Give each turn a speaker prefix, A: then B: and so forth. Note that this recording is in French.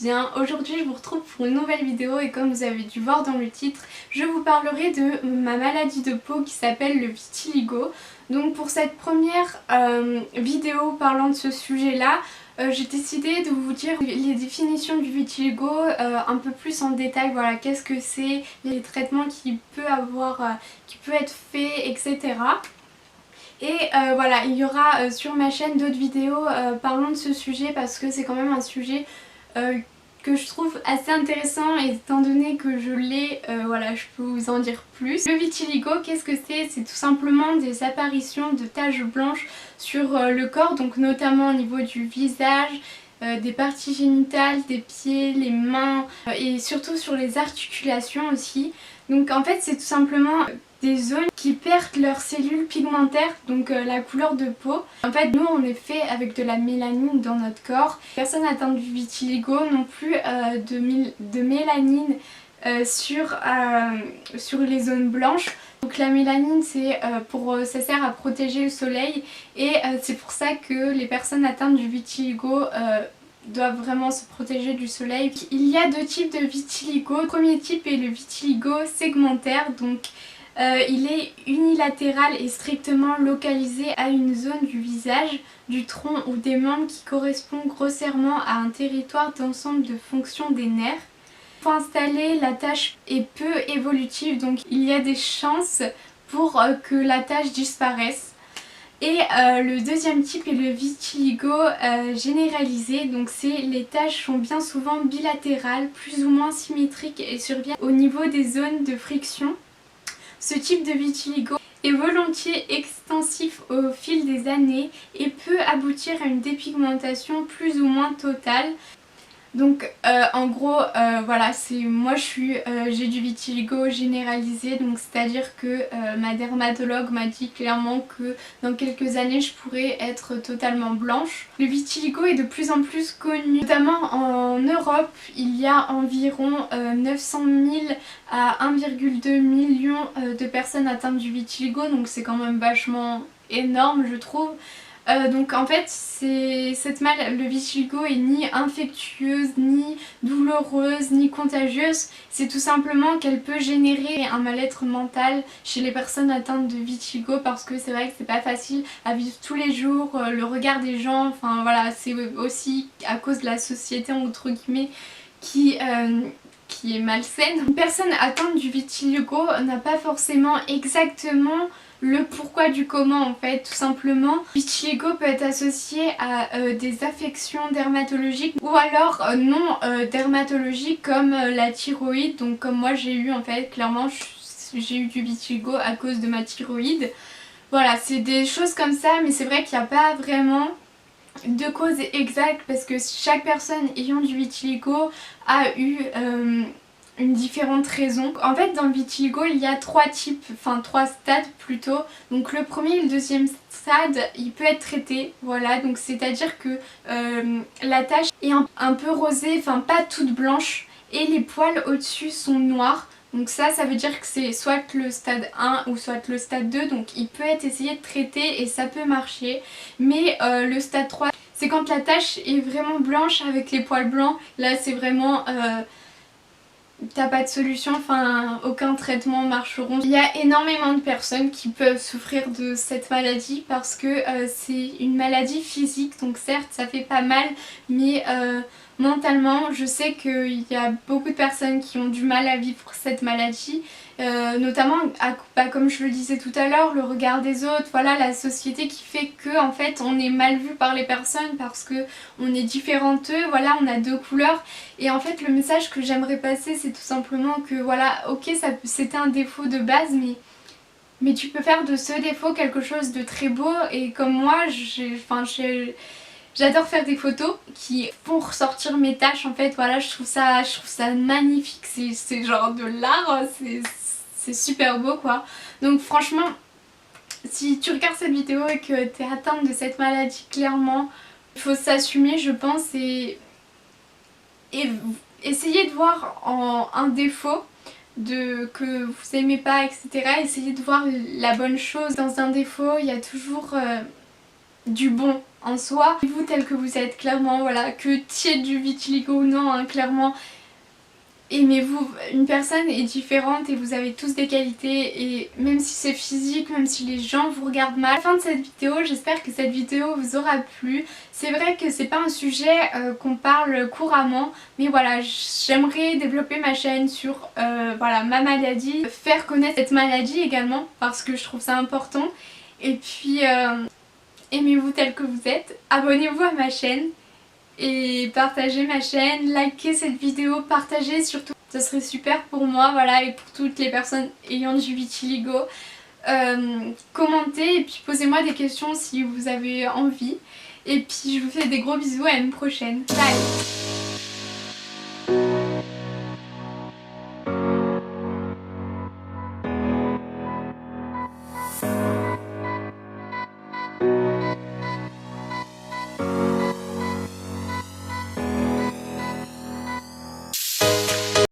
A: bien. Aujourd'hui je vous retrouve pour une nouvelle vidéo et comme vous avez dû voir dans le titre, je vous parlerai de ma maladie de peau qui s'appelle le vitiligo. Donc pour cette première vidéo parlant de ce sujet là, j'ai décidé de vous dire les définitions du vitiligo un peu plus en détail, voilà, qu'est-ce que c'est, les traitements qui peut être fait, etc. Et voilà, il y aura sur ma chaîne d'autres vidéos parlant de ce sujet parce que c'est quand même un sujet que je trouve assez intéressant et étant donné que je l'ai, voilà, je peux vous en dire plus. Le vitiligo, qu'est-ce que c'est? C'est tout simplement des apparitions de taches blanches sur le corps, donc notamment au niveau du visage, des parties génitales, des pieds, les mains et surtout sur les articulations aussi. Donc en fait c'est tout simplement des zones qui perdent leurs cellules pigmentaires, donc la couleur de peau. En fait nous on est fait avec de la mélanine dans notre corps. Les personnes atteintes du vitiligo n'ont plus de mélanine sur les zones blanches. Donc la mélanine ça sert à protéger le soleil et c'est pour ça que les personnes atteintes du vitiligo doivent vraiment se protéger du soleil. Il y a deux types de vitiligo. Le premier type est le vitiligo segmentaire, donc il est unilatéral et strictement localisé à une zone du visage, du tronc ou des membres qui correspond grossièrement à un territoire d'ensemble de fonctions des nerfs. Pour installer, la tache est peu évolutive, donc il y a des chances pour que la tache disparaisse. Et le deuxième type est le vitiligo généralisé, donc les taches sont bien souvent bilatérales, plus ou moins symétriques et surviennent au niveau des zones de friction. Ce type de vitiligo est volontiers extensif au fil des années et peut aboutir à une dépigmentation plus ou moins totale. Donc en gros voilà, j'ai du vitiligo généralisé, donc c'est à dire que ma dermatologue m'a dit clairement que dans quelques années je pourrais être totalement blanche. Le vitiligo est de plus en plus connu, notamment en Europe. Il y a environ 900 000 à 1,2 million de personnes atteintes du vitiligo, donc c'est quand même vachement énorme je trouve. Donc en fait le vitiligo est ni infectieuse, ni douloureuse, ni contagieuse. C'est tout simplement qu'elle peut générer un mal-être mental chez les personnes atteintes de vitiligo parce que c'est vrai que c'est pas facile à vivre tous les jours, le regard des gens, enfin voilà, c'est aussi à cause de la société entre guillemets qui est malsaine. Une personne atteinte du vitiligo n'a pas forcément exactement le pourquoi du comment en fait, tout simplement. Le vitiligo peut être associé à des affections dermatologiques ou alors non dermatologiques comme la thyroïde, donc comme moi j'ai eu en fait, clairement j'ai eu du vitiligo à cause de ma thyroïde. Voilà, c'est des choses comme ça, mais c'est vrai qu'il n'y a pas vraiment de cause exacte parce que chaque personne ayant du vitiligo a eu une différente raison. En fait dans le vitiligo il y a trois stades plutôt. Donc le premier et le deuxième stade il peut être traité, voilà, donc c'est à dire que la tache est un peu rosée, enfin pas toute blanche et les poils au dessus sont noirs. Donc ça veut dire que c'est soit le stade 1 ou soit le stade 2, donc il peut être essayé de traiter et ça peut marcher. Mais le stade 3 c'est quand la tache est vraiment blanche avec les poils blancs, là c'est vraiment t'as pas de solution, enfin aucun traitement marcheront. Il y a énormément de personnes qui peuvent souffrir de cette maladie parce que c'est une maladie physique, donc certes ça fait pas mal, mais mentalement je sais qu'il y a beaucoup de personnes qui ont du mal à vivre cette maladie, notamment comme je le disais tout à l'heure, le regard des autres, voilà, la société qui fait que en fait on est mal vu par les personnes parce que on est différentes d'eux, voilà, on a deux couleurs. Et en fait le message que j'aimerais passer c'est tout simplement que voilà, ok c'était un défaut de base mais tu peux faire de ce défaut quelque chose de très beau. Et comme moi j'adore faire des photos qui font ressortir mes taches en fait, voilà, je trouve ça magnifique, c'est genre de l'art, c'est super beau quoi. Donc franchement si tu regardes cette vidéo et que tu es atteinte de cette maladie, clairement il faut s'assumer je pense et essayer de voir en un défaut que vous aimez pas, etc. Essayez de voir la bonne chose dans un défaut. Il y a toujours du bon en soi. Vous tel que vous êtes, clairement, voilà, que tu aies du vitiligo ou non, hein, clairement. Aimez-vous, une personne est différente et vous avez tous des qualités et même si c'est physique, même si les gens vous regardent mal. À la fin de cette vidéo, j'espère que cette vidéo vous aura plu. C'est vrai que c'est pas un sujet qu'on parle couramment, mais voilà, j'aimerais développer ma chaîne sur voilà, ma maladie, faire connaître cette maladie également parce que je trouve ça important. Et puis aimez-vous tel que vous êtes, abonnez-vous à ma chaîne. Et partagez ma chaîne, likez cette vidéo, partagez surtout, ça serait super pour moi, voilà, et pour toutes les personnes ayant du vitiligo. Commentez et puis posez-moi des questions si vous avez envie. Et puis je vous fais des gros bisous, à une prochaine. Bye.